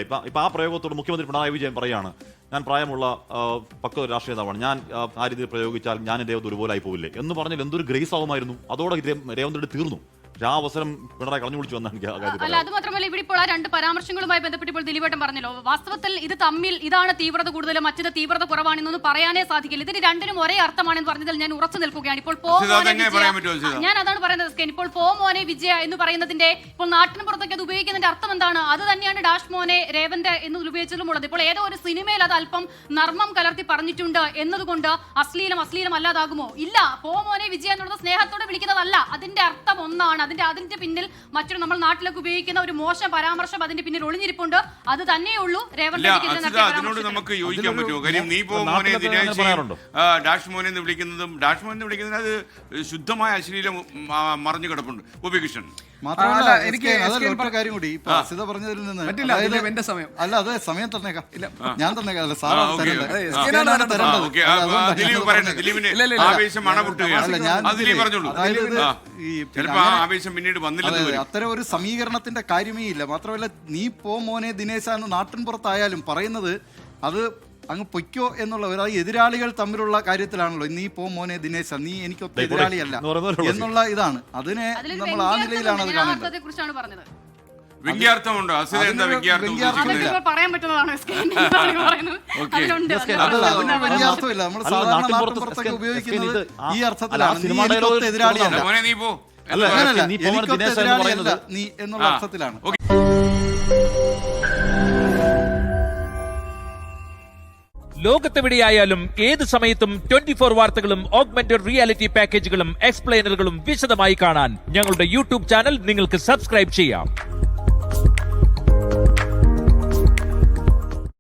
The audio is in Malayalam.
ഇപ്പൊ ആ പ്രയോഗത്തോട് മുഖ്യമന്ത്രി പിണറായി വിജയൻ പറയാണ്, ഞാൻ പ്രായമുള്ള പക്വ രാഷ്ട്രീയ നേതാവാണ്, ഞാൻ ആ രീതിയിൽ പ്രയോഗിച്ചാൽ ഞാൻ എന്റെ ദുർബോലായി പോവില്ലേ എന്ന് പറഞ്ഞാൽ എന്തൊരു ഗ്രേസ് ആവുമായിരുന്നു. അതോടെ രേവന്ത് റെഡ്ഡി തീർന്നു. ആ അവസരം പിണറായി കളഞ്ഞു വിളിച്ചു വന്നാണ്. അല്ല, അത് മാത്രമല്ല, ഇവിടെ ഇപ്പോൾ ആ രണ്ട് പരാമർശങ്ങളുമായി ബന്ധപ്പെട്ട് ഇപ്പോൾ ദിലീപേട്ടൻ പറഞ്ഞല്ലോ, വാസ്തവത്തിൽ ഇത് തമ്മിൽ ഇതാണ് തീവ്രത കൂടുതലും, മറ്റത് തീവ്രത കുറവാണെന്നൊന്നും പറയാനേ സാധിക്കില്ല. ഇതിന് രണ്ടിനും ഒരേ അർത്ഥമാണെന്ന് പറഞ്ഞതിൽ ഞാൻ ഉറച്ചു നിൽക്കുകയാണ്. ഇപ്പോൾ ഞാൻ അതാണ് പറയുന്നത്. ഇപ്പോൾ പോ മോനെ വിജയ എന്ന് പറയുന്നതിന്റെ ഇപ്പോൾ നാട്ടിന് പുറത്തേക്ക് അത് ഉപയോഗിക്കുന്നതിന്റെ അർത്ഥം എന്താണ്? അത് തന്നെയാണ് ഡാഷ് മോനെ രേവന്ത് എന്ന് ഉപയോഗിച്ചതിലുമുള്ളത്. ഇപ്പോൾ ഏതോ ഒരു സിനിമയിൽ അത് അല്പം നർമ്മം കലർത്തി പറഞ്ഞിട്ടുണ്ട് എന്നതുകൊണ്ട് അശ്ലീലം അല്ലാതാകുമോ? ഇല്ല, പോ മോനെ വിജയ എന്നുള്ളത് സ്നേഹത്തോടെ വിളിക്കുന്നതല്ല. അതിന്റെ അർത്ഥം ഒന്നാണ്. അതിന്റെ പിന്നിൽ മറ്റൊരു നമ്മൾ നാട്ടിലേക്ക് ഉപയോഗിക്കുന്ന ഒരു മോശം പരാമർശം അതിന്റെ പിന്നിൽ ഒളിഞ്ഞിരിപ്പുണ്ട്. അത് തന്നെയുള്ളൂ രേവന്ത് അതിനോട് നമുക്ക് യോജിക്കാൻ പറ്റുമോ? കാര്യം നീ പോ മോനെ ഡാഷ് മോനെ എന്ന് വിളിക്കുന്നതും ഡാഷ് മോനെ എന്ന് വിളിക്കുന്നതും അത് ശുദ്ധമായ അശ്ലീലം മറിഞ്ഞു കിടപ്പുണ്ട്. ഉപേക്ഷൻ മാത്രമല്ല എനിക്ക് കാര്യം കൂടി ഇപ്പൊ അസിത പറഞ്ഞതിൽ നിന്ന് അല്ല, അത് സമയം തന്നേക്കാം, ഞാൻ തന്നേക്കാം. അല്ല, സാറാ അത്തരം ഒരു സമീകരണത്തിന്റെ കാര്യമേ ഇല്ല. മാത്രമല്ല, നീ പോ മോനെ ദിനേശ എന്ന് നാട്ടിൻ പുറത്തായാലും പറയുന്നത് അത് അങ്ങ് പൊയ്ക്കോ എന്നുള്ള ഒരു എതിരാളികൾ തമ്മിലുള്ള കാര്യത്തിലാണല്ലോ. നീ പോ മോനെ ദിനേശ, നീ എനിക്കൊത്ത എതിരാളിയല്ല എന്നുള്ള ഇതാണ്. അതിനെ നമ്മൾ ആ നിലയിലാണ് അത് കാണുന്നത്. വ്യംഗ്യാർത്ഥമുണ്ടോ? പറയാൻ പറ്റുന്നതാണ് വ്യംഗ്യാർത്ഥമില്ല. നമ്മൾ സാധാരണ നാട്ടിൻ പുറത്തൊക്കെ ഉപയോഗിക്കുന്നത് ഈ അർത്ഥത്തിലാണ്. നീ എനിക്കൊത്ത എതിരാളിയല്ല, നീ എന്നുള്ള അർത്ഥത്തിലാണ്. ലോകത്തെവിടെയായാലും ഏത് സമയത്തും 24 വാർത്തകളും ഓഗ്മെന്റഡ് റിയാലിറ്റി പാക്കേജുകളും എക്സ്പ്ലെയിനറുകളും വിശദമായി കാണാൻ ഞങ്ങളുടെ യൂട്യൂബ് ചാനൽ നിങ്ങൾക്ക് സബ്സ്ക്രൈബ് ചെയ്യാം.